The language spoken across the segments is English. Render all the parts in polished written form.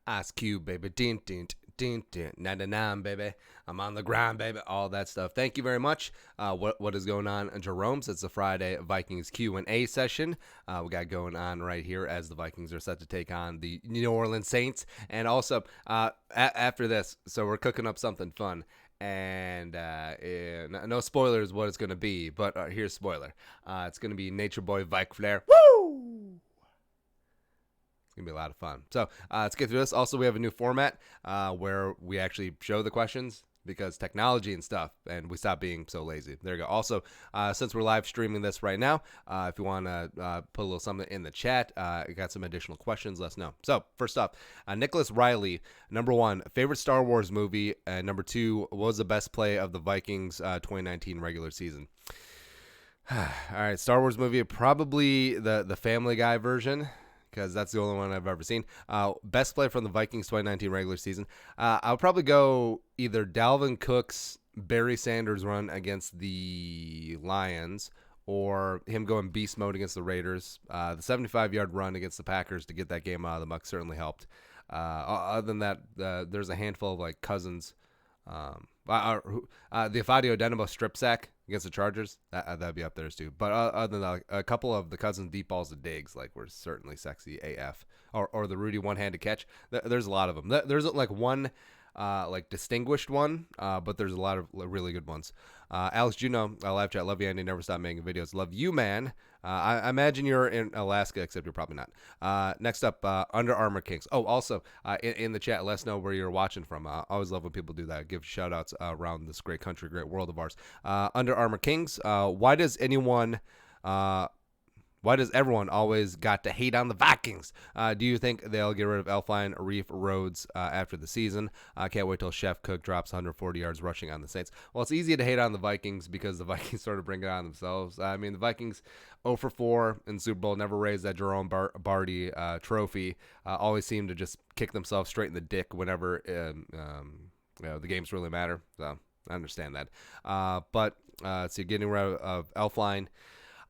Ice Cube, baby. Ding, ding, ding, ding. 99, baby. I'm on the grind, baby. All that stuff. Thank you very much. What is going on, Jeromes? It's a Friday Vikings Q&A session. We got going on right here as the Vikings are set to take on the New Orleans Saints. And also, after this, so we're cooking up something fun. And no spoilers what it's going to be, but here's a spoiler. It's going to be Nature Boy Vike Flair. Woo! It's going to be a lot of fun. So let's get through this. Also, we have a new format where we actually show the questions because technology and stuff, and we stop being so lazy. There you go. Also, since we're live streaming this right now, if you want to put a little something in the chat, got some additional questions, let us know. So, first up, Nicholas Riley, number one, favorite Star Wars movie, and number two, what was the best play of the Vikings 2019 regular season? All right, Star Wars movie, probably the Family Guy version, because that's the only one I've ever seen. Best play from the Vikings 2019 regular season. I'll probably go either Dalvin Cook's Barry Sanders run against the Lions or him going beast mode against the Raiders. The 75-yard run against the Packers to get that game out of the muck certainly helped. Other than that, there's a handful of like Cousins. The Afadio Denebo strip sack against the Chargers, that'd be up there too. But other than that, a couple of the Cousins deep balls to Diggs were certainly sexy AF. Or the Rudy one-handed catch. There's a lot of them. There's like one distinguished one, but there's a lot of really good ones. Alex Juno, live chat, love you, Andy, never stop making videos. Love you, man. I imagine you're in Alaska, except you're probably not. Next up, Under Armour Kings. Oh, also, in the chat, let us know where you're watching from. I always love when people do that. Give shout-outs around this great country, great world of ours. Under Armour Kings, why does everyone always got to hate on the Vikings? Do you think they'll get rid of Elfline, Reef, Rhodes after the season? Can't wait till Chef Cook drops 140 yards rushing on the Saints. Well, it's easy to hate on the Vikings because the Vikings sort of bring it on themselves. I mean, the Vikings 0 for 4 in Super Bowl, never raised that Jerome Barty trophy. Always seem to just kick themselves straight in the dick whenever the games really matter. So I understand that. But getting rid of Elfline.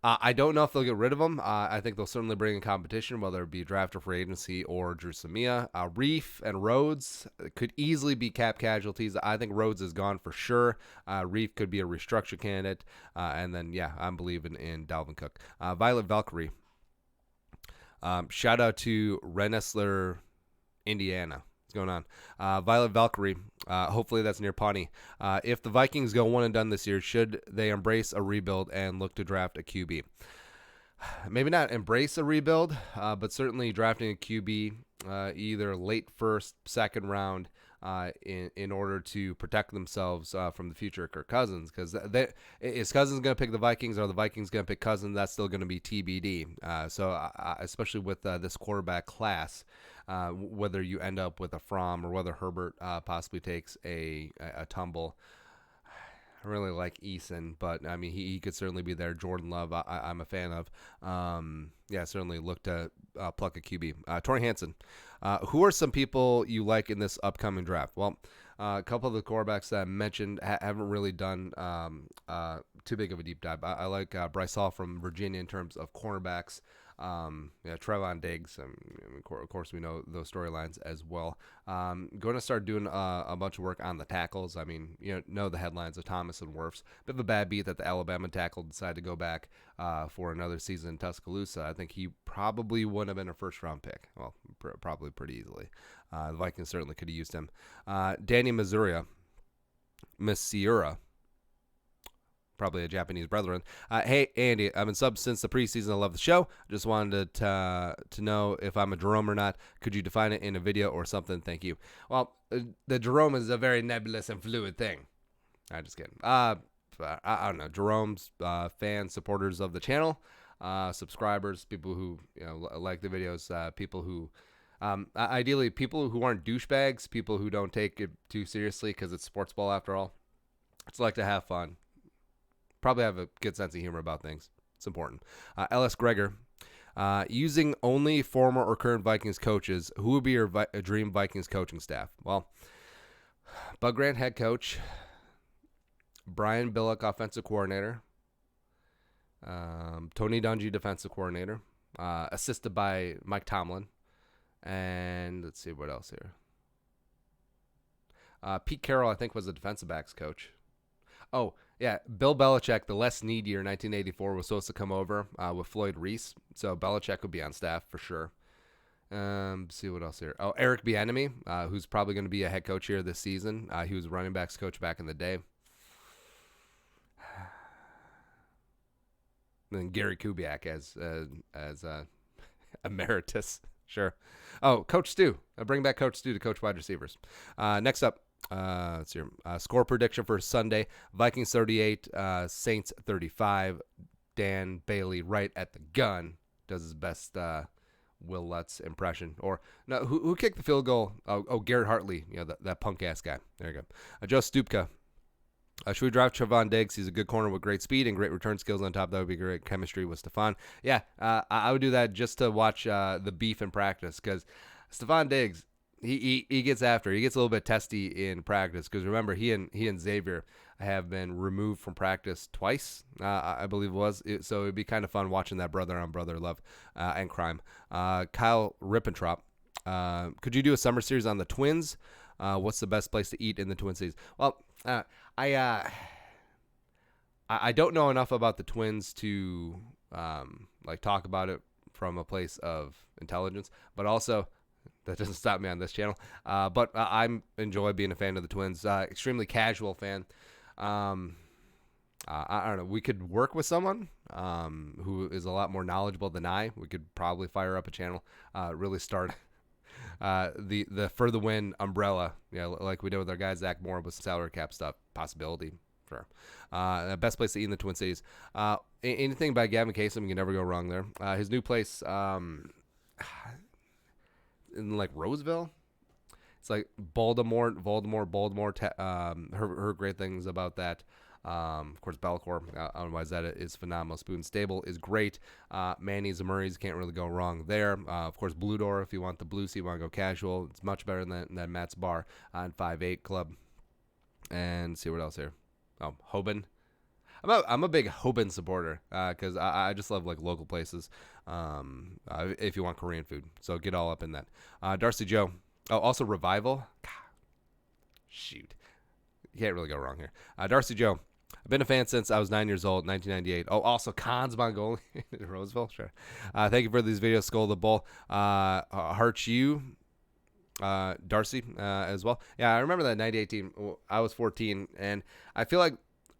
I don't know if they'll get rid of him. I think they'll certainly bring in competition, whether it be draft or free agency or Drew Samia. Reef and Rhodes could easily be cap casualties. I think Rhodes is gone for sure. Reef could be a restructure candidate. And then, I'm believing in Dalvin Cook. Violet Valkyrie. Shout out to Rensselaer, Indiana. Going on. Violet Valkyrie, hopefully that's near Pawnee. If the Vikings go one and done this year, should they embrace a rebuild and look to draft a QB? Maybe not embrace a rebuild, but certainly drafting a QB either late first, second round in order to protect themselves from the future of Kirk Cousins. Because is Cousins going to pick the Vikings or are the Vikings going to pick Cousins? That's still going to be TBD. So especially with this quarterback class, whether you end up with a Fromm or whether Herbert possibly takes a tumble. I really like Eason, but I mean he could certainly be there. Jordan Love, I'm a fan of. Certainly look to pluck a QB. Torrey Hansen, who are some people you like in this upcoming draft? Well, a couple of the quarterbacks that I mentioned haven't really done too big of a deep dive. I like Bryce Hall from Virginia in terms of cornerbacks. Trevon Diggs. Of course, we know those storylines as well. Going to start doing a bunch of work on the tackles. I mean, know the headlines of Thomas and Wirfs. Bit of a bad beat that the Alabama tackle decided to go back for another season in Tuscaloosa. I think he probably wouldn't have been a first-round pick. Well, probably pretty easily. The Vikings certainly could have used him. Danny Missouri. Probably a Japanese brethren. Hey, Andy, I've been subbed since the preseason. I love the show. Just wanted to know if I'm a Jerome or not. Could you define it in a video or something? Thank you. Well, the Jerome is a very nebulous and fluid thing. I'm just kidding. I don't know. Jerome's fans, supporters of the channel, subscribers, people who like the videos, people who... ideally, people who aren't douchebags, people who don't take it too seriously because it's sports ball after all. It's like to have fun. Probably have a good sense of humor about things. It's important. Ellis Gregor, using only former or current Vikings coaches, who would be your dream Vikings coaching staff? Well, Bud Grant, head coach. Brian Billick, offensive coordinator. Tony Dungy, defensive coordinator. Assisted by Mike Tomlin. And let's see what else here. Pete Carroll, I think, was the defensive backs coach. Oh, yeah, Bill Belichick, the less need year, 1984, was supposed to come over with Floyd Reese. So Belichick would be on staff for sure. See what else here. Oh, Eric Bieniemy, who's probably going to be a head coach here this season. He was running backs coach back in the day. And then Gary Kubiak as emeritus. Sure. Oh, Coach Stu. Bring back Coach Stu to coach wide receivers. Next up, let's see. Score prediction for Sunday: Vikings 38, Saints 35. Dan Bailey right at the gun does his best Will Lutz impression. Or no, who kicked the field goal? Oh, Garrett Hartley. That punk ass guy. There you go. Joe Stupka. Should we draft Trevon Diggs? He's a good corner with great speed and great return skills on top. That would be great chemistry with Stephon. Yeah, I would do that just to watch the beef in practice, because Stephon Diggs, he gets after. He gets a little bit testy in practice, because remember, he and Xavier have been removed from practice twice, I believe it was. So it would be kind of fun watching that brother-on-brother love and crime. Kyle Rippentrop. Could you do a summer series on the Twins? What's the best place to eat in the Twin Cities? Well, I don't know enough about the Twins to talk about it from a place of intelligence, but also that doesn't stop me on this channel. But I enjoy being a fan of the Twins. Extremely casual fan. I don't know. We could work with someone who is a lot more knowledgeable than I. We could probably fire up a channel, really start the for the win umbrella, like we did with our guy Zach Moore with salary cap stuff. Possibility, sure. Best place to eat in the Twin Cities. Anything by Gavin Kasem, you can never go wrong there. His new place in Roseville. It's like Baltimore. Heard great things about that. Of course, Belcourt, otherwise that is phenomenal. Spoon Stable is great. Manny's and Murray's, can't really go wrong there. Of course, Blue Door, if you want the blue, so you want to go casual, it's much better than Matt's Bar on 5-8 Club. And see what else here. Oh, Hoban. I'm a big Hoban supporter because I just love local places. If you want Korean food, so get all up in that. Darcy Joe. Oh, also Revival. God, shoot, you can't really go wrong here. Darcy Joe. I've been a fan since I was 9 years old, 1998. Oh, also Cons Mongolian in Roseville. Sure. Thank you for these videos. Skull the Bull. Heart you. Darcy as well. Yeah, I remember that 98 team. I was 14, and I feel like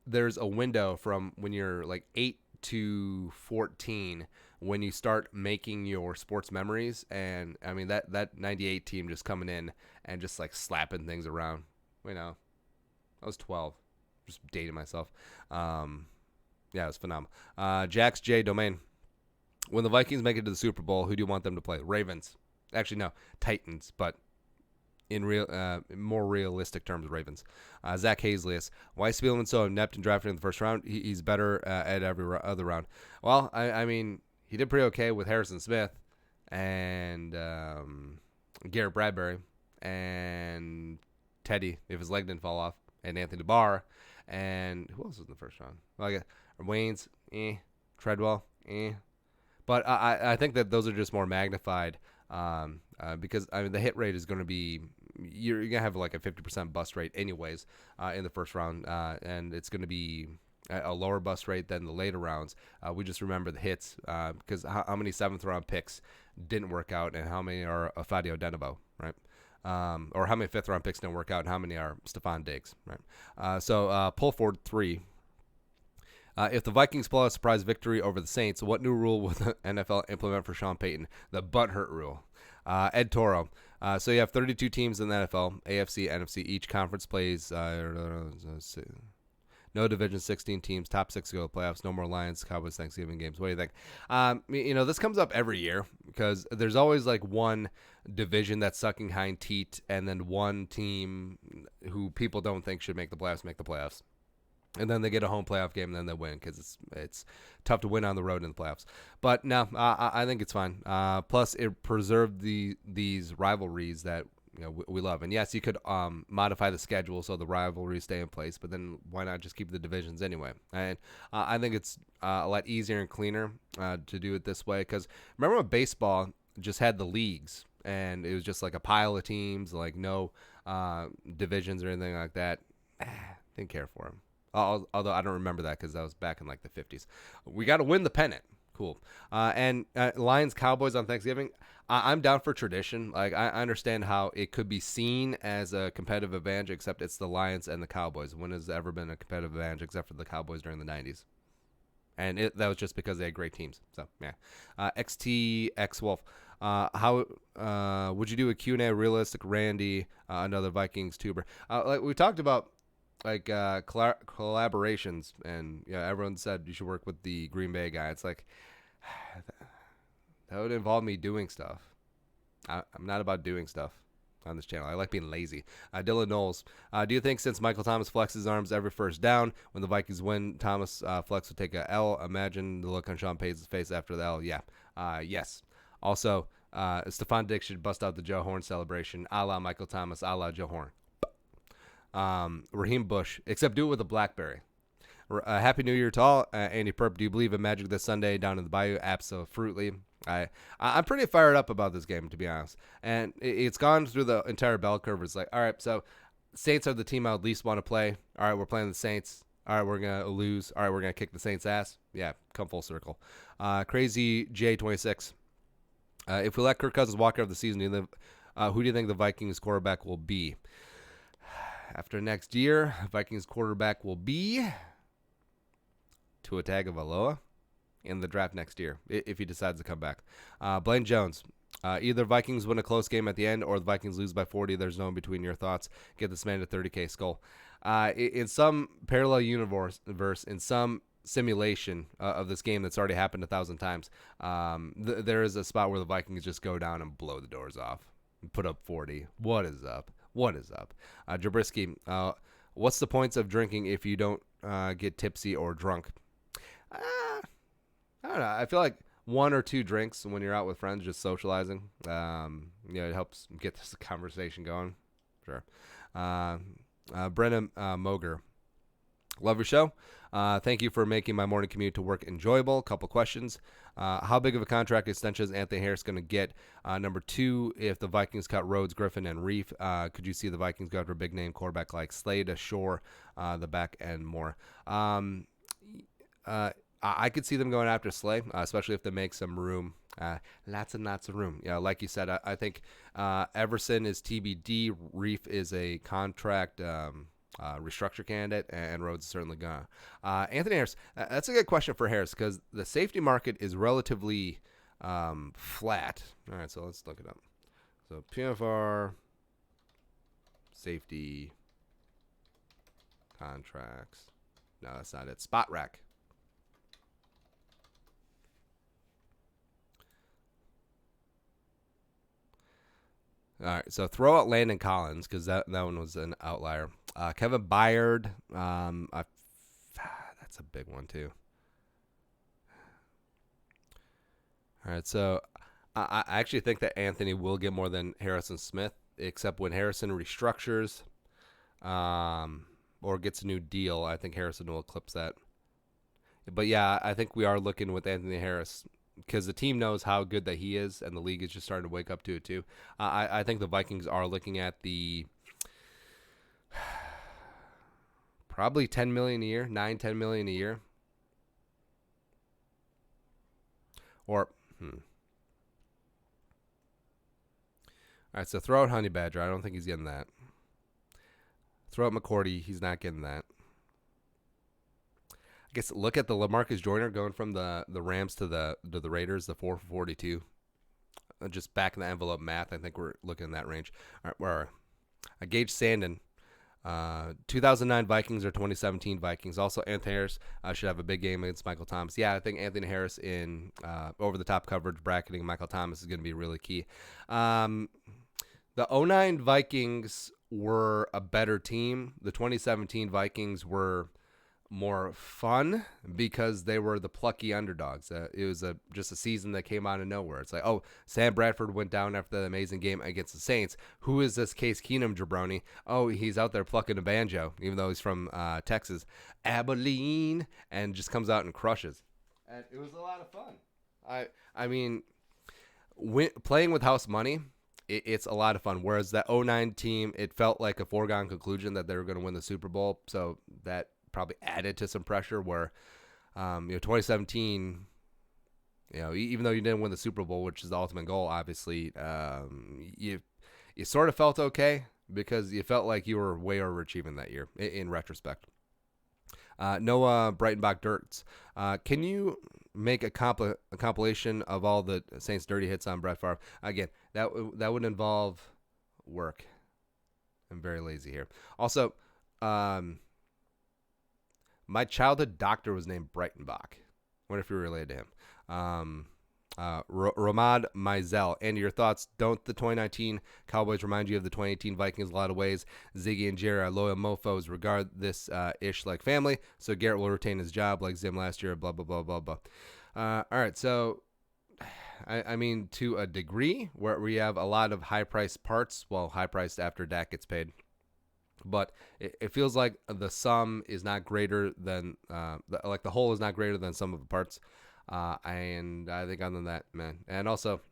there's a window from when you're 8 to 14 when you start making your sports memories. And I mean that 98 team just coming in and just slapping things around. I was 12. Just dating myself. Yeah, it was phenomenal. Jax J. Domain. When the Vikings make it to the Super Bowl, who do you want them to play? Ravens. Actually, no. Titans, but in more realistic terms, Ravens. Zach Hazlius. Why is Spielman so inept in drafting in the first round? He's better at every other round. Well, I mean, he did pretty okay with Harrison Smith and Garrett Bradbury and Teddy, if his leg didn't fall off, and Anthony DeBar. And who else was in the first round? Well, I guess Waynes, Treadwell, But I think that those are just more magnified because the hit rate is going to be, you're going to have a 50% bust rate anyways in the first round, and it's going to be a lower bust rate than the later rounds. We just remember the hits because how many 7th round picks didn't work out and how many are Fadio Denabo, right? Or how many 5th round picks didn't work out and how many are Stephon Diggs, right? So pull forward 3. If the Vikings pull out a surprise victory over the Saints, what new rule will the NFL implement for Sean Payton? The butthurt rule. Ed Toro. So you have 32 teams in the NFL, AFC, NFC. Each conference plays no division, 16 teams, top 6 go to the playoffs, no more Lions, Cowboys, Thanksgiving games. What do you think? This comes up every year because there's always one division that's sucking hind teat and then one team who people don't think should make the playoffs. And then they get a home playoff game, and then they win because it's tough to win on the road in the playoffs. But no, I think it's fine. Plus, it preserved these rivalries that we love. And yes, you could modify the schedule so the rivalries stay in place. But then why not just keep the divisions anyway? And I think it's a lot easier and cleaner to do it this way. Because remember when baseball just had the leagues, and it was just like a pile of teams, like no divisions or anything like that. Didn't care for him. Although I don't remember that because that was back in like the 50s. We got to win the pennant. Cool. And Lions Cowboys on Thanksgiving. I'm down for tradition. Like I understand how it could be seen as a competitive advantage, except it's the Lions and the Cowboys. When has there ever been a competitive advantage except for the Cowboys during the 90s? And that was just because they had great teams. So yeah. XTX Wolf. How would you do a Q&A realistic Randy, another Vikings tuber? Like we talked about, like collaborations, and everyone said you should work with the Green Bay guy. It's like that would involve me doing stuff. I'm not about doing stuff on this channel. I like being lazy. Dylan Knowles, do you think since Michael Thomas flexes his arms every first down, when the Vikings win, Thomas flex would take a L? Imagine the look on Sean Payton's face after the L. Yeah. Yes. Also, Stephon Diggs should bust out the Joe Horn celebration, a la Michael Thomas, a la Joe Horn. Raheem Bush, except do it with a BlackBerry. Happy New Year to all. Andy Perp, do you believe in magic this Sunday down in the Bayou? Absolutely. I'm pretty fired up about this game, to be honest. And it's gone through the entire bell curve. It's like, all right, so Saints are the team I at least want to play. All right, we're playing the Saints. All right, we're going to lose. All right, we're going to kick the Saints' ass. Yeah, come full circle. Crazy J26. If we let Kirk Cousins walk out of the season, who do you think the Vikings quarterback will be? After next year, Vikings quarterback will be Tua Tagovailoa in the draft next year if he decides to come back. Blaine Jones, either Vikings win a close game at the end or the Vikings lose by 40. There's no in between. Your thoughts. Get this man to 30K skull. In some parallel universe, in some simulation of this game that's already happened 1,000 times, there is a spot where the Vikings just go down and blow the doors off and put up 40. What is up? What is up? Jabrisky, what's the points of drinking if you don't get tipsy or drunk? I don't know. I feel like 1 or 2 drinks when you're out with friends, just socializing. It helps get this conversation going. Sure. Brennan Moger, love your show. Thank you for making my morning commute to work enjoyable. Couple questions. How big of a contract extension is Anthony Harris going to get? Number 2, if the Vikings cut Rhodes, Griffin, and Reef, could you see the Vikings go after a big name quarterback like Slade, Ashore, the back, and more? I could see them going after Slay, especially if they make some room. Lots and lots of room. Yeah, like you said, I think Everson is TBD. Reef is a contract restructure candidate, and Rhodes is certainly gonna. Anthony Harris, that's a good question for Harris because the safety market is relatively flat. All right, so let's look it up. So PFR safety contracts. No, that's not it. Spot Rack. All right, so throw out Landon Collins because that one was an outlier. Kevin Byard, that's a big one too. All right, so I actually think that Anthony will get more than Harrison Smith, except when Harrison restructures or gets a new deal, I think Harrison will eclipse that. But yeah, I think we are looking with Anthony Harris because the team knows how good that he is, and the league is just starting to wake up to it too. I think the Vikings are looking at the probably $10 million a year, $9-10 million a year, or all right. So throw out Honey Badger. I don't think he's getting that. Throw out McCourty. He's not getting that. I guess look at the LaMarcus Joyner going from the Rams to the Raiders, the 4 for 42. Just back in the envelope math, I think we're looking in that range. All right, where are Gage Sandin, 2009 Vikings or 2017 Vikings. Also, Anthony Harris should have a big game against Michael Thomas. Yeah, I think Anthony Harris in over-the-top coverage bracketing Michael Thomas is going to be really key. The 2009 Vikings were a better team. The 2017 Vikings were more fun because they were the plucky underdogs. It was just a season that came out of nowhere. It's like, oh, Sam Bradford went down after that amazing game against the Saints. Who is this Case Keenum jabroni? Oh, he's out there plucking a banjo, even though he's from Texas, Abilene, and just comes out and crushes. And it was a lot of fun. I mean, playing with house money it's a lot of fun. Whereas that '09 team, it felt like a foregone conclusion that they were going to win the Super Bowl. So that probably added to some pressure. Where 2017, even though you didn't win the Super Bowl, which is the ultimate goal, obviously, you sort of felt okay because you felt like you were way overachieving that year in retrospect. Noah Breitenbach Dirts. Can you make a compilation of all the Saints dirty hits on Brett Favre? Again, that would involve work. I'm very lazy here. Also, my childhood doctor was named Breitenbach. I wonder if you're related to him. Ramad Mizell. Andy, your thoughts? Don't the 2019 Cowboys remind you of the 2018 Vikings in a lot of ways? Ziggy and Jerry are loyal mofos, regard this ish like family, so Garrett will retain his job like Zim last year, blah, blah, blah, blah, blah. All right, so, I mean, to a degree, where we have a lot of high-priced parts, well, high-priced after Dak gets paid, but it feels like the sum is not greater than, the whole is not greater than some of the parts. And I think other than that, man. And also,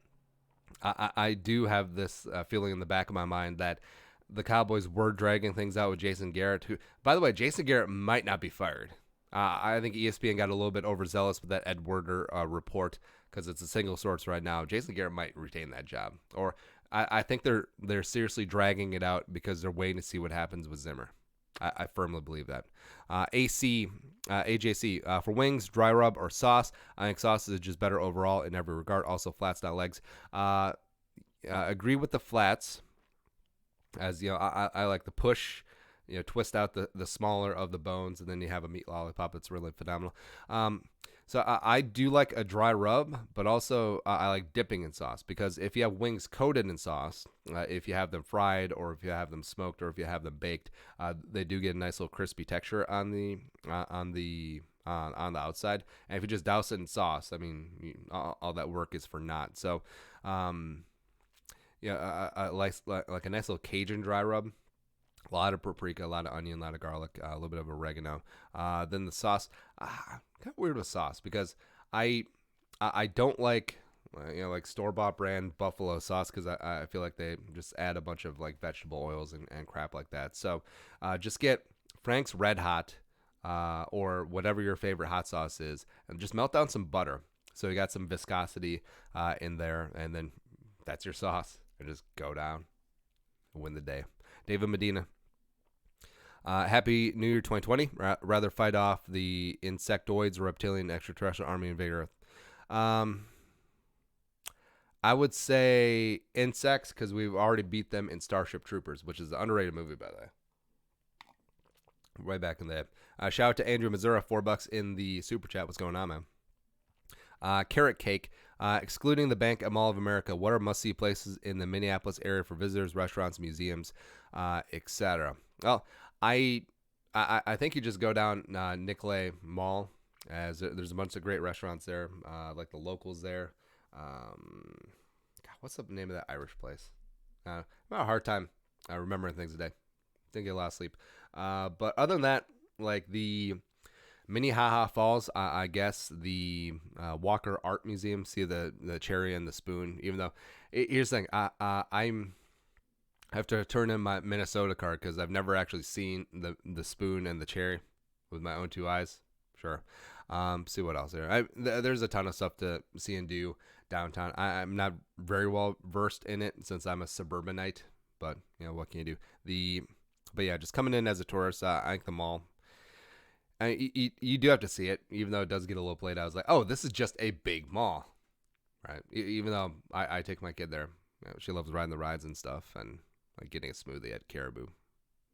I do have this feeling in the back of my mind that the Cowboys were dragging things out with Jason Garrett, who, by the way, Jason Garrett might not be fired. I think ESPN got a little bit overzealous with that Ed Werder report because it's a single source right now. Jason Garrett might retain that job. Or I think they're seriously dragging it out because they're waiting to see what happens with Zimmer. I firmly believe that. AJC, for wings, dry rub, or sauce. I think sauce is just better overall in every regard. Also, flats, not legs. Agree with the flats. As I like the push. Twist out the smaller of the bones, and then you have a meat lollipop. It's really phenomenal. So I do like a dry rub, but also I like dipping in sauce because if you have wings coated in sauce, if you have them fried or if you have them smoked or if you have them baked, they do get a nice little crispy texture on the outside. And if you just douse it in sauce, I mean, all that work is for naught. So, like a nice little Cajun dry rub. A lot of paprika, a lot of onion, a lot of garlic, a little bit of oregano. Then the sauce, kind of weird with sauce because I don't like like store-bought brand buffalo sauce because I feel like they just add a bunch of like vegetable oils and crap like that. So just get Frank's Red Hot or whatever your favorite hot sauce is, and just melt down some butter so you got some viscosity in there, and then that's your sauce. And just go down and win the day. David Medina. Happy New Year 2020. Rather fight off the insectoids, reptilian, extraterrestrial army invader Earth. I would say insects because we've already beat them in Starship Troopers, which is an underrated movie, by the way. Way back in the day. Shout out to Andrew Missouri, $4 in the super chat. What's going on, man? Carrot Cake. Excluding the Bank at Mall of America, what are must-see places in the Minneapolis area for visitors, restaurants, museums, etc.? Well, I think you just go down Nicolay Mall, as there's a bunch of great restaurants there, like the locals there. God, what's the name of that Irish place? I'm having a hard time remembering things today. Didn't get a lot of sleep. But other than that, like the Minnehaha Falls, I guess the Walker Art Museum, see the cherry and the spoon. Even though, here's the thing, I have to turn in my Minnesota card because I've never actually seen the spoon and the cherry with my own two eyes. Sure. See what else there. There's a ton of stuff to see and do downtown. I'm not very well versed in it since I'm a suburbanite, but what can you do? But yeah, just coming in as a tourist, I think the mall. You do have to see it, even though it does get a little played out. I was like, oh, this is just a big mall, right? Even though I take my kid there. She loves riding the rides and stuff and like getting a smoothie at Caribou.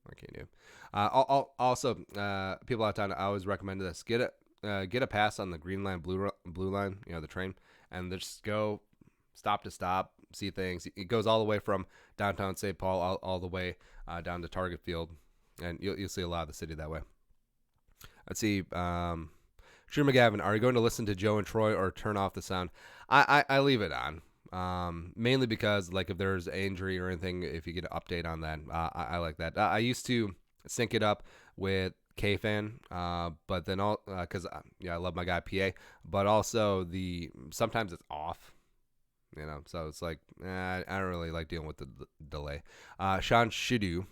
What can you do? Also, people out of town, I always recommend this. Get a pass on the Green Line, Blue Line, the train, and just go stop to stop, see things. It goes all the way from downtown St. Paul all the way down to Target Field, and you'll see a lot of the city that way. Let's see. Drew McGavin, are you going to listen to Joe and Troy or turn off the sound? I leave it on. Mainly because like if there's injury or anything, if you get an update on that, I like that. I used to sync it up with K-Fan, but then because I love my guy PA, but also sometimes it's off. So it's like I don't really like dealing with the delay. Sean Shidhu.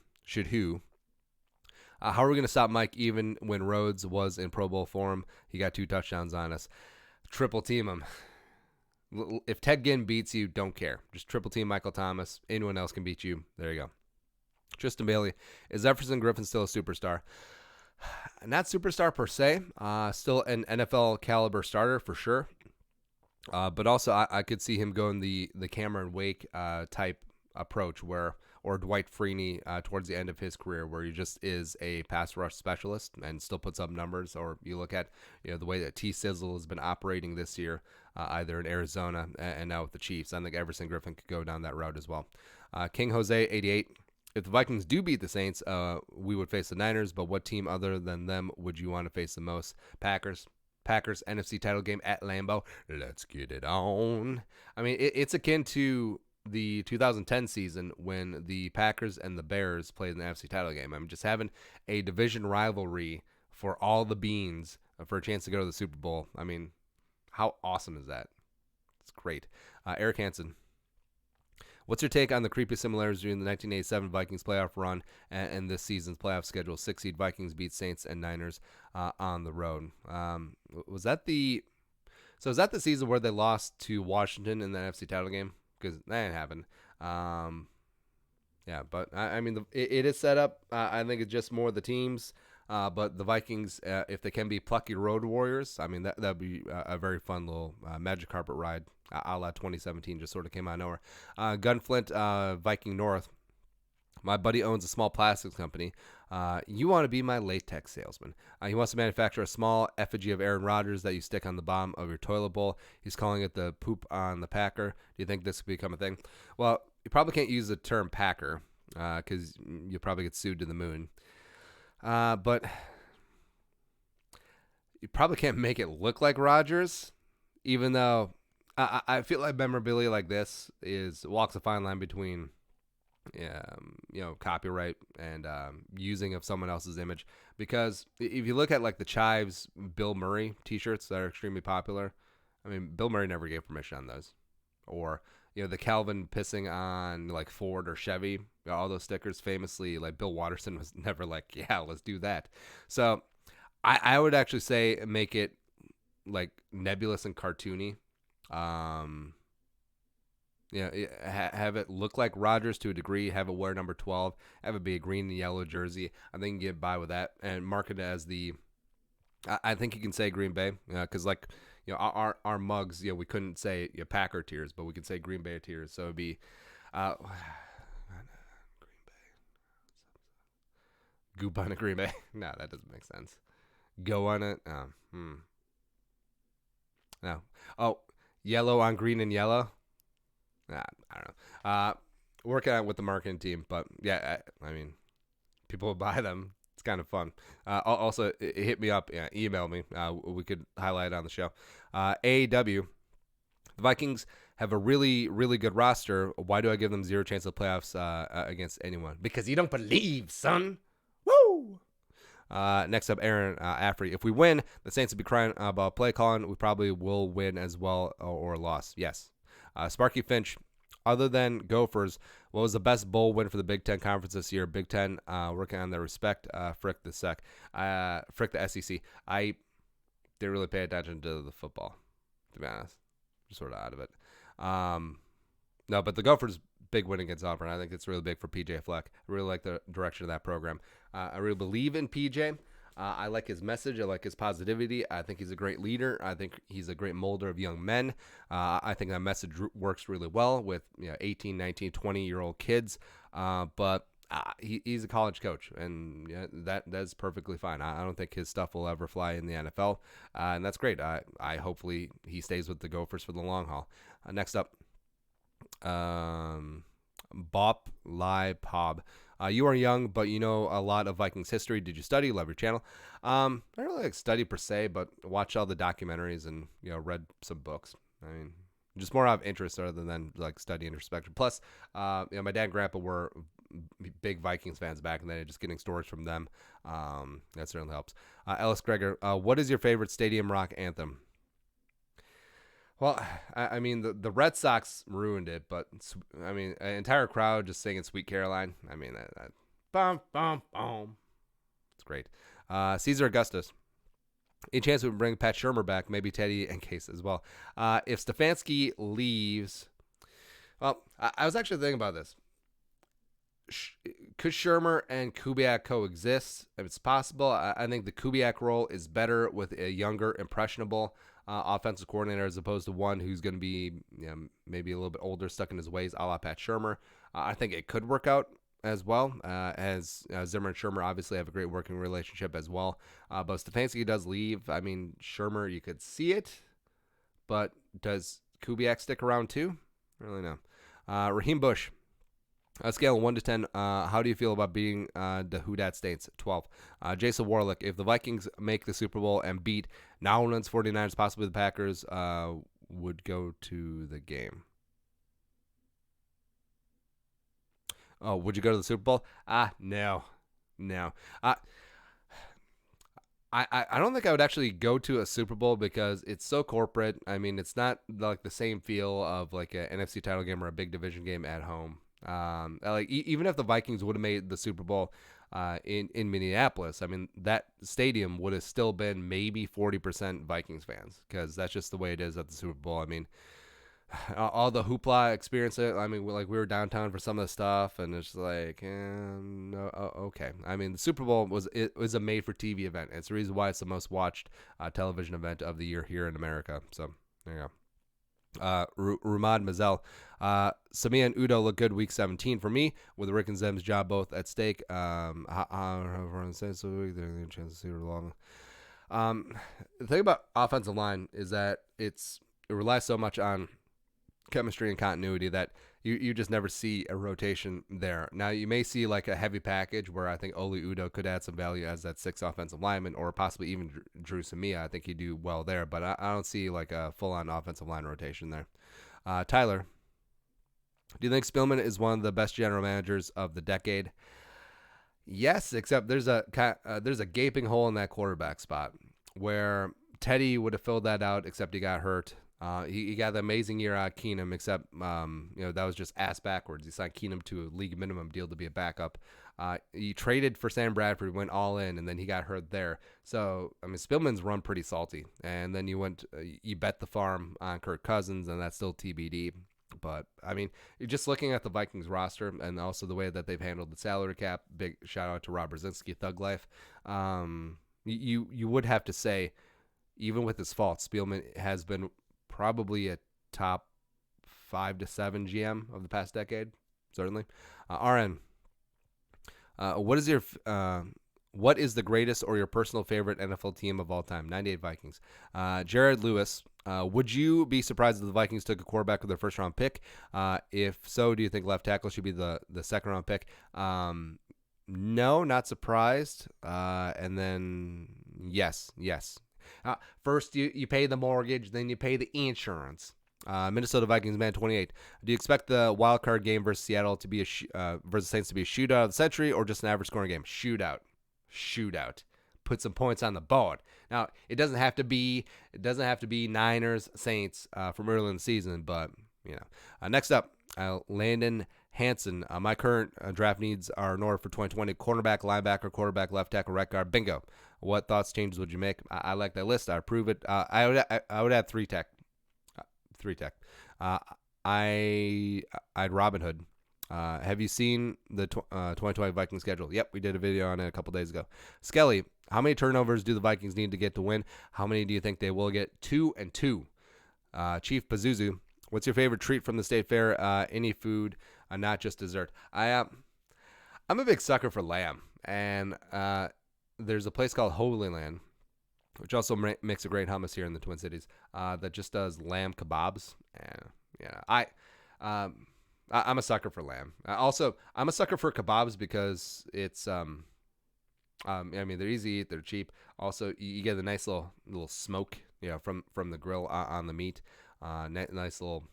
How are we going to stop Mike even when Rhodes was in Pro Bowl form? He got 2 touchdowns on us. Triple team him. If Ted Ginn beats you, don't care. Just triple team Michael Thomas. Anyone else can beat you. There you go. Tristan Bailey. Is Jefferson Griffin still a superstar? Not superstar per se. Still an NFL caliber starter for sure. But also, I could see him going the Cameron Wake type approach or Dwight Freeney towards the end of his career, where he just is a pass rush specialist and still puts up numbers. Or you look at the way that T Sizzle has been operating this year, either in Arizona and now with the Chiefs. I think Everson Griffin could go down that route as well. King Jose 88. If the Vikings do beat the Saints, we would face the Niners. But what team other than them would you want to face the most? Packers NFC title game at Lambeau. Let's get it on. I mean, it's akin to the 2010 season when the Packers and the Bears played in the NFC title game. I mean, just having a division rivalry for all the beans for a chance to go to the Super Bowl. I mean, how awesome is that? It's great. Eric Hansen. What's your take on the creepy similarities during the 1987 Vikings playoff run and this season's playoff schedule? 6-seed Vikings beat Saints and Niners on the road. Was that the season where they lost to Washington in the NFC title game? Because that didn't happen. Yeah, but I mean, it is set up. I think it's just more the teams. But the Vikings, if they can be plucky road warriors, I mean, that'd be a very fun little magic carpet ride, a la 2017, just sort of came out of nowhere. Gunflint, Viking North. My buddy owns a small plastics company. You want to be my latex salesman. He wants to manufacture a small effigy of Aaron Rodgers that you stick on the bottom of your toilet bowl. He's calling it the poop on the Packer. Do you think this could become a thing? Well, you probably can't use the term Packer because you'll probably get sued to the moon. But you probably can't make it look like Rodgers, even though I feel like memorabilia like this walks a fine line between copyright and using of someone else's image. Because if you look at like the Chives Bill Murray t-shirts that are extremely popular, I mean, Bill Murray never gave permission on those. Or, the Calvin pissing on like Ford or Chevy, all those stickers famously, like Bill Watterson was never like, yeah, let's do that. So I would actually say make it like nebulous and cartoony. Have it look like Rodgers to a degree, have it wear number 12, have it be a green and yellow jersey. I think you can get by with that and market it as I think you can say Green Bay, because our mugs, we couldn't say Packer tiers, but we could say Green Bay tiers. So it'd be Green Bay. Goop on a Green Bay. No, that doesn't make sense. Go on it. No. Oh, yellow on green and yellow. I don't know. Working out with the marketing team, but yeah, I mean, people will buy them. It's kind of fun. Also, hit me up, email me. We could highlight it on the show. AEW, the Vikings have a really, really good roster. Why do I give them zero chance of playoffs against anyone? Because you don't believe, son. Woo! Next up, Aaron Affrey. If we win, the Saints will be crying about play calling. We probably will win as well or loss. Yes. Sparky Finch, other than Gophers, what was the best bowl win for the Big Ten Conference this year? Big Ten working on their respect. Frick the SEC. I didn't really pay attention to the football, to be honest. Just sort of out of it. No, but the Gophers' big win against Auburn, I think it's really big for PJ Fleck. I really like the direction of that program. I really believe in PJ. I like his message. I like his positivity. I think he's a great leader. I think he's a great molder of young men. I think that message works really well with 18, 19, 20-year-old kids. But he's a college coach, and that's perfectly fine. I don't think his stuff will ever fly in the NFL, and that's great. I hopefully he stays with the Gophers for the long haul. Next up, Bop Lai Pob. You are young, but you know a lot of Vikings history. Did you study? Love your channel. I don't really like study per se, but watch all the documentaries and read some books. I mean, just more out of interest rather than like study introspection. Plus, my dad and grandpa were big Vikings fans back in the day. Just getting stories from them, that certainly helps. Ellis Gregor, what is your favorite Stadium Rock anthem? Well, I mean, the Red Sox ruined it, but I mean, an entire crowd just singing "Sweet Caroline." I mean, that bum bum bum. It's great. Caesar Augustus. Any chance we can bring Pat Shermer back? Maybe Teddy and Case as well. If Stefanski leaves, well, I was actually thinking about this. Could Shermer and Kubiak coexist? If it's possible, I think the Kubiak role is better with a younger, impressionable offensive coordinator as opposed to one who's going to be maybe a little bit older, stuck in his ways, a la Pat Shermer. I think it could work out as well, as Zimmer and Shermer obviously have a great working relationship as well. But Stefanski does leave. I mean, Shermer, you could see it, but does Kubiak stick around too? I don't really know. Raheem Bush. A scale of 1 to 10, how do you feel about being the Who Dat States? 12. Jason Warlick, if the Vikings make the Super Bowl and beat New Orleans 49ers, possibly the Packers, would go to the game. Oh, would you go to the Super Bowl? No. No. I don't think I would actually go to a Super Bowl because it's so corporate. I mean, it's not like the same feel of like an NFC title game or a big division game at home. Even if the Vikings would have made the Super Bowl in Minneapolis, I mean that stadium would have still been maybe 40% Vikings fans because that's just the way it is at the Super Bowl. I mean, all the hoopla experience it. I mean, like we were downtown for some of the stuff, and it's like, no, okay. I mean, the Super Bowl was a made for TV event. It's the reason why it's the most watched television event of the year here in America. So there you go. Rumad Mazel. Samia and Udo look good week 17 for me with Rick and Zem's job both at stake. The thing about offensive line is that it relies so much on chemistry and continuity that you just never see a rotation there. Now you may see like a heavy package where I think Oli Udo could add some value as that 6th offensive lineman, or possibly even Drew Samia. I think he'd do well there, but I don't see like a full-on offensive line rotation there. Tyler, do you think Spielman is one of the best general managers of the decade? Yes, except there's a gaping hole in that quarterback spot where Teddy would have filled that out, except he got hurt. He got the amazing year out of Keenum, except that was just ass backwards. He signed Keenum to a league minimum deal to be a backup. He traded for Sam Bradford, went all in, and then he got hurt there. So I mean, Spillman's run pretty salty. And then you bet the farm on Kirk Cousins, and that's still TBD. But I mean, you're just looking at the Vikings roster and also the way that they've handled the salary cap. Big shout out to Rob Brzezinski, Thug Life. You would have to say, even with his faults, Spielman has been probably a top 5 to 7 GM of the past decade, certainly. RN, what is the greatest or your personal favorite NFL team of all time? 98 Vikings. Jared Lewis, would you be surprised if the Vikings took a quarterback with their first round pick? If so, do you think left tackle should be the second round pick? No, not surprised. And then yes. First, you pay the mortgage, then you pay the insurance. Minnesota Vikings man 28. Do you expect the wild card game versus Seattle to be versus Saints to be a shootout of the century or just an average scoring game? Shootout. Put some points on the board. Now it doesn't have to be Niners Saints from early in the season, but next up, Landon Hansen. My current draft needs are in order for 2020: cornerback, linebacker, quarterback, left tackle, right guard. Bingo. What thoughts, changes would you make? I like that list. I approve it. I would add 3 tech. 3 tech. I'd Robin Hood. Have you seen the 2020 Vikings schedule? Yep, we did a video on it a couple days ago. Skelly, how many turnovers do the Vikings need to get to win? How many do you think they will get? 2 and 2. Chief Pazuzu, what's your favorite treat from the state fair? Any food, not just dessert. I'm a big sucker for lamb, and there's a place called Holy Land, which also makes a great hummus here in the Twin Cities, that just does lamb kebabs. And I'm a sucker for lamb. Also, I'm a sucker for kebabs because it's I mean, they're easy to eat, they're cheap. Also, you get a nice little smoke, from the grill on the meat. Nice little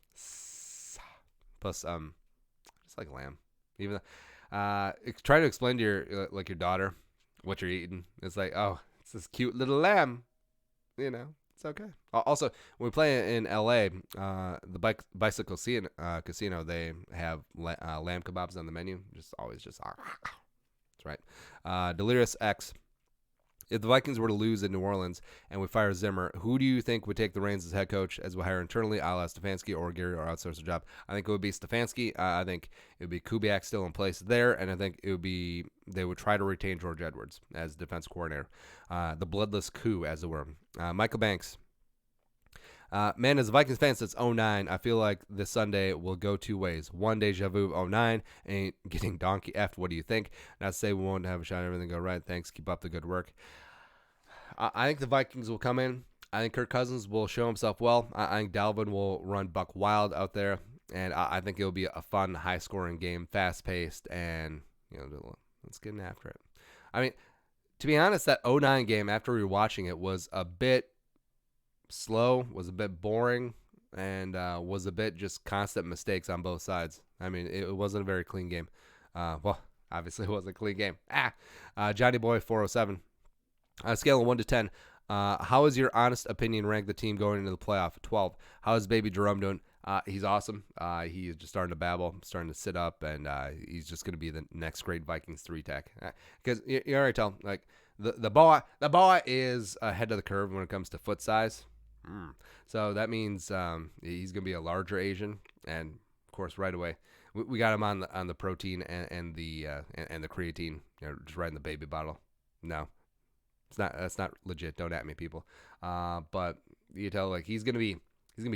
plus just like lamb. Even try to explain to your daughter what you're eating. It's like, oh, it's this cute little lamb. It's okay. Also, when we play in LA, the bicycle casino, they have lamb kebabs on the menu. Just always just that's right. Delirious X. If the Vikings were to lose in New Orleans and we fire Zimmer, who do you think would take the reins as head coach as we hire internally, a la Stefanski or Gary, or outsource the job? I think it would be Stefanski. I think it would be Kubiak still in place there, and I think it would be they would try to retain George Edwards as defense coordinator. The bloodless coup, as it were. Michael Banks. Man, as a Vikings fan since '09, I feel like this Sunday will go two ways. One, deja vu of '09 and getting donkey effed. What do you think? Not to say we won't have a shot at everything go right. Thanks. Keep up the good work. I think the Vikings will come in. I think Kirk Cousins will show himself well. I think Dalvin will run buck wild out there. And I think it'll be a fun, high-scoring game, fast-paced, and let's get after it. I mean, to be honest, that '09 game, after we were watching it, was a bit slow, was a bit boring, and was a bit just constant mistakes on both sides. I mean, it wasn't a very clean game. Well, obviously it wasn't a clean game. Johnny Boy 407. Scale of 1 to 10. How is your honest opinion rank the team going into the playoff? 12. How is baby Jerome doing? He's awesome. He's just starting to babble, starting to sit up, and he's just going to be the next great Vikings 3-tech. Because you already tell, like, the boy is ahead of the curve when it comes to foot size. So that means he's going to be a larger Asian, and of course, right away we got him on the protein and the creatine, just right in the baby bottle. No, that's not legit. Don't at me, people. But you tell, like, he's gonna be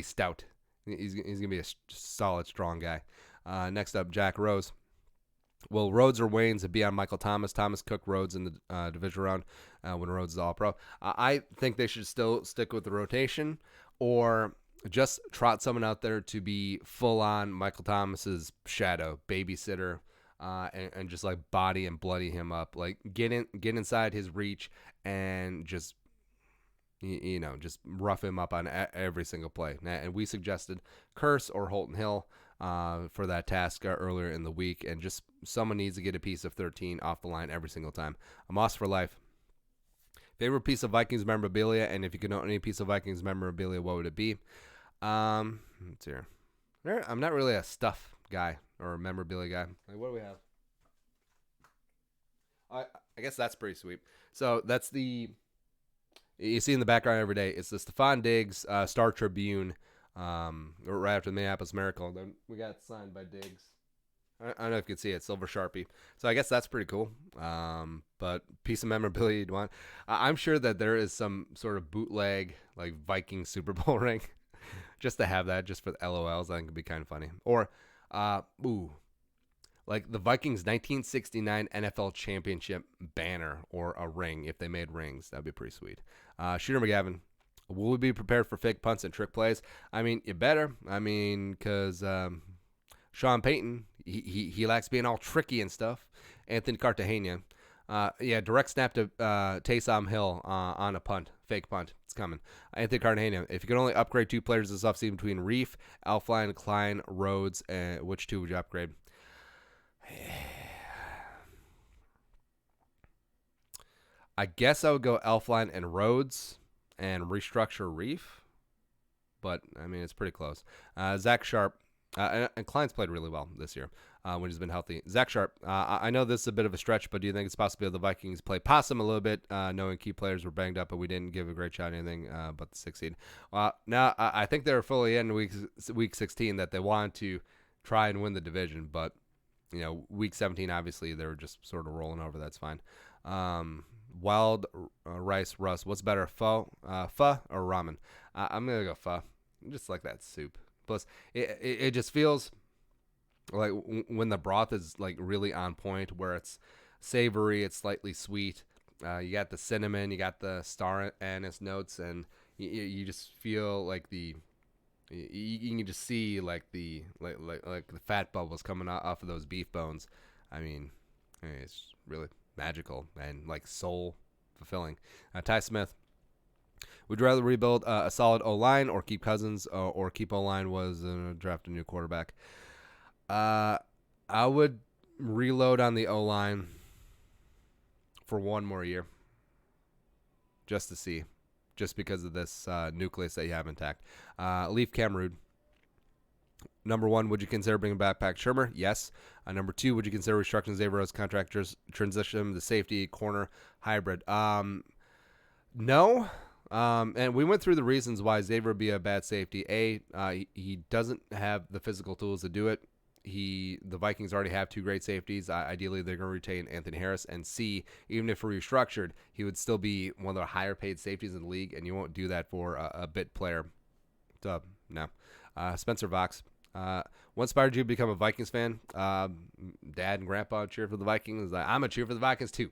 stout. He's gonna be a solid, strong guy. Next up, Jack Rose. Will Rhodes or Waynes be on Michael Thomas? Thomas, Cook, Rhodes in the division round when Rhodes is all pro. I think they should still stick with the rotation, or just trot someone out there to be full on Michael Thomas's shadow, babysitter, and just like body and bloody him up. Like get inside his reach and just just rough him up on every single play. And we suggested Curse or Holton Hill for that task earlier in the week, and just someone needs to get a piece of 13 off the line every single time. A Moss for life. Favorite piece of Vikings memorabilia, and if you could own any piece of Vikings memorabilia, what would it be? Let's see here. I'm not really a stuff guy or a memorabilia guy. Like, what do we have? I guess that's pretty sweet. So that's the you see in the background every day. It's the Stephon Diggs Star Tribune, right after the Minneapolis Miracle. Then we got signed by Diggs. I don't know if you can see it, silver Sharpie. So I guess that's pretty cool. But piece of memorabilia you'd want. I'm sure that there is some sort of bootleg like Viking Super Bowl ring, just to have that, just for the LOLs. I think it'd be kind of funny. Or, like the Vikings 1969 NFL Championship banner or a ring, if they made rings. That'd be pretty sweet. Shooter McGavin, will we be prepared for fake punts and trick plays? I mean, you better. I mean, because Sean Payton, he likes being all tricky and stuff. Anthony Cartagena, direct snap to Taysom Hill on a punt, fake punt. It's coming. Anthony Cartagena, if you could only upgrade 2 players this offseason between Reef, Elflein, Klein, Rhodes, which 2 would you upgrade? I guess I would go Elflein and Rhodes and restructure Reef. But, I mean, it's pretty close. Zach Sharp. And Klein's played really well this year when he's been healthy. Zach Sharp, I know this is a bit of a stretch, but do you think it's possible the Vikings play possum a little bit, knowing key players were banged up, but we didn't give a great shot at anything but the 6 seed? Now, I think they were fully in week 16 that they wanted to try and win the division, but week 17, obviously, they were just sort of rolling over. That's fine. Wild rice Russ, what's better, pho or ramen? I'm going to go pho. Just like that soup. Plus, it just feels like when the broth is like really on point, where it's savory, it's slightly sweet. You got the cinnamon, you got the star anise notes, and you just feel like you can just see like the fat bubbles coming off of those beef bones. I mean, it's really magical and like soul fulfilling. Ty Smith. Would you rather rebuild a solid O-line or keep Cousins or keep O-line was draft a new quarterback? I would reload on the O-line for one more year just to see. just because of this nucleus that you have intact. Leaf Cameroon. Number 1, would you consider bringing back Pat Shermer? Yes. Number 2, would you consider restructuring Xavier Rhodes' contract, transition him to safety, corner, hybrid? No. And we went through the reasons why Xavier would be a bad safety. He doesn't have the physical tools to do it. The Vikings already have 2 great safeties. Ideally, they're going to retain Anthony Harris. And C, even if restructured, he would still be one of the higher paid safeties in the league, and you won't do that for a bit player. So, no. Spencer Vox. What inspired you to become a Vikings fan? Dad and Grandpa cheer for the Vikings. I'm a cheer for the Vikings too.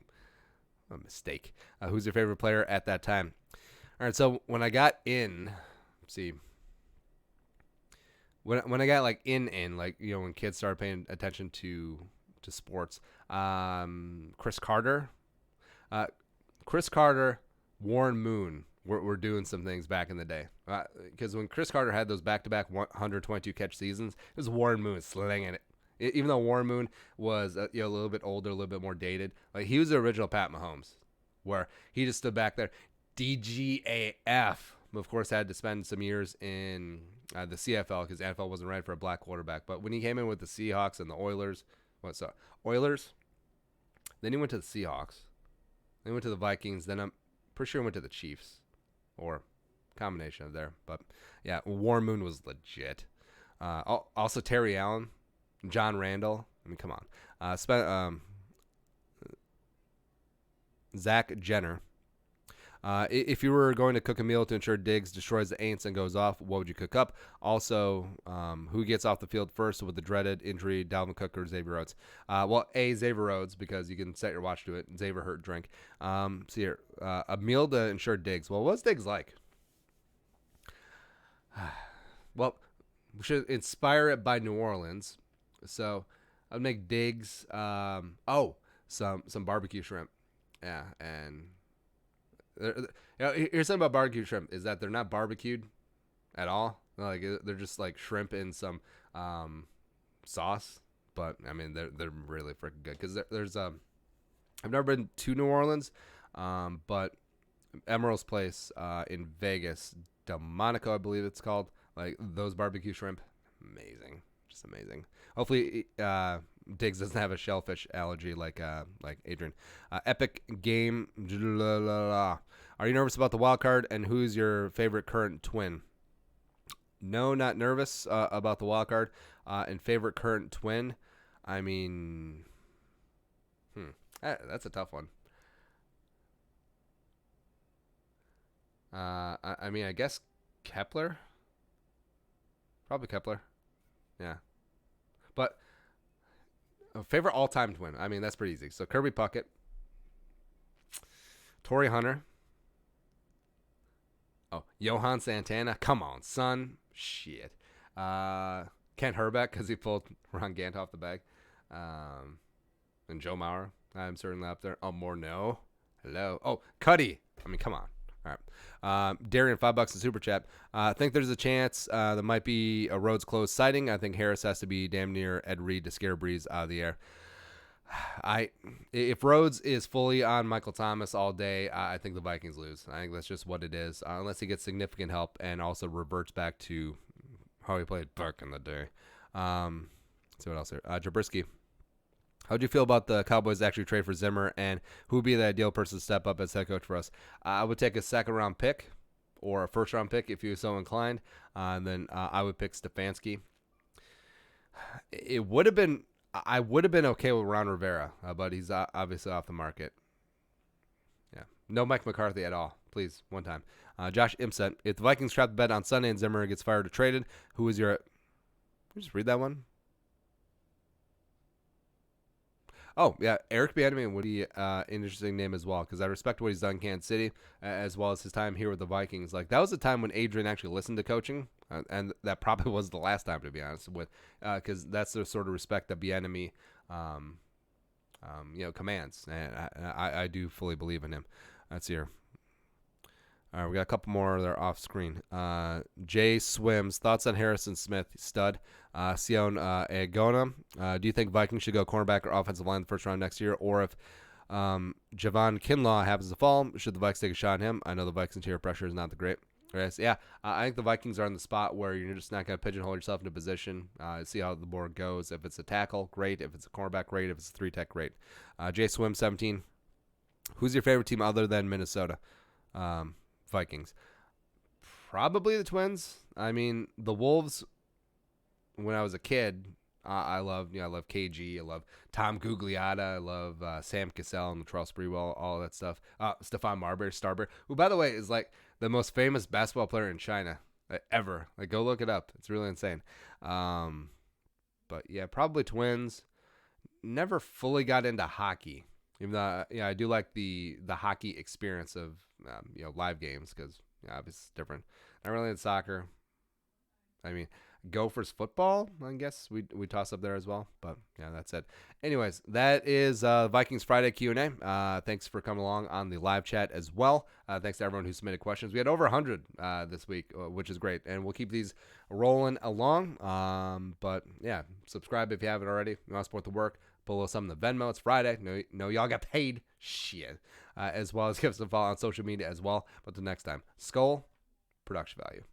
A mistake. Who's your favorite player at that time? All right, so when I got in, when I got like in like, you know, when kids started paying attention to sports, Chris Carter, Warren Moon were doing some things back in the day. Because when Chris Carter had those back-to-back 122 catch seasons, it was Warren Moon slinging it. Even though Warren Moon was a little bit older, a little bit more dated, like he was the original Pat Mahomes, where he just stood back there. DGAF, of course, had to spend some years in the CFL because the NFL wasn't ready for a black quarterback. But when he came in with the Seahawks and the Oilers, then he went to the Seahawks, then he went to the Vikings, then I'm pretty sure he went to the Chiefs, or combination of there. But yeah, Warren Moon was legit. Also Terry Allen, John Randall. I mean, come on. Zach Jenner. If you were going to cook a meal to ensure Diggs destroys the Aints and goes off, what would you cook up? Also, who gets off the field first with the dreaded injury, Dalvin Cook or Xavier Rhodes? Xavier Rhodes, because you can set your watch to it. Xavier hurt drink. A meal to ensure Diggs. Well, what's Diggs like? Well, we should inspire it by New Orleans. So I'd make Diggs. Some barbecue shrimp. Yeah, and here's something about barbecue shrimp is that they're not barbecued at all. Like they're just like shrimp in some sauce. But I mean they're really freaking good because there's I've never been to New Orleans, but Emerald's Place in Vegas, Delmonico I believe it's called. Like those barbecue shrimp, amazing, just amazing. Hopefully Diggs doesn't have a shellfish allergy like Adrian. Epic game. Are you nervous about the wild card? And who's your favorite current twin? No, not nervous about the wild card. And favorite current twin? I mean, that's a tough one. I mean, I guess Kepler. Probably Kepler. Yeah. But favorite all-time twin. I mean, that's pretty easy. So Kirby Puckett, Torrey Hunter. Oh, Johan Santana. Come on, son. Shit. Kent Herbeck because he pulled Ron Gant off the bag. And Joe Mauer. I'm certainly up there. Oh, Morneau. Hello. Oh, Cuddy. I mean, come on. All right. Darian, $5 in Super Chat. I think there's a chance there might be a Rhodes close sighting. I think Harris has to be damn near Ed Reed to scare Breeze out of the air. If Rhodes is fully on Michael Thomas all day, I think the Vikings lose. I think that's just what it is, unless he gets significant help and also reverts back to how he played back in the day. Let's see what else here. Jabrisky. How do you feel about the Cowboys actually trade for Zimmer, and who would be the ideal person to step up as head coach for us? I would take a second-round pick or a first-round pick if you're so inclined. And then I would pick Stefanski. I would have been okay with Ron Rivera, but he's obviously off the market. Yeah, no Mike McCarthy at all. Please, one time. Josh Imset. If the Vikings trap the bet on Sunday and Zimmer gets fired or traded, who is your? Can you just read that one? Oh, yeah, Eric Bieniemy would be an interesting name as well because I respect what he's done in Kansas City as well as his time here with the Vikings. Like that was the time when Adrian actually listened to coaching, and that probably was the last time, to be honest with, because that's the sort of respect that Bieniemy, commands, and I do fully believe in him. That's here. All right, we got a couple more that are off screen. Jay Swims, thoughts on Harrison Smith, stud. Sion Agona, do you think Vikings should go cornerback or offensive line in the first round next year? Or if Javon Kinlaw happens to fall. Should the Vikings take a shot at him? I know the Vikings interior pressure is not the great. Yes, yeah, I think the Vikings are in the spot where you're just not going to pigeonhole yourself into position. See how the board goes. If it's a tackle, great. If it's a cornerback, great. If it's a 3-tech, great. J Swim 17. Who's your favorite team other than Minnesota Vikings? Probably the Twins. I mean, the Wolves. When I was a kid, I loved KG. I love Tom Gugliotta. I love Sam Cassell and Charles Sprewell, all that stuff. Stephon Marbury, Starber, who, by the way, is like the most famous basketball player in China ever. Like, go look it up. It's really insane. But yeah, probably Twins. Never fully got into hockey, even though I do like the hockey experience of live games because obviously it's different. Not really in soccer. I mean, Gophers football, I guess we toss up there as well. But yeah, that's it. Anyways, that is Vikings Friday Q&A. Thanks for coming along on the live chat as well. Thanks to everyone who submitted questions. We had over 100 this week, which is great. And we'll keep these rolling along. But yeah, subscribe if you haven't already. You want to support the work. Pull a little something in the Venmo. It's Friday. No, y'all got paid. Shit. As well as give us a follow on social media as well. But until next time, Skull, production value.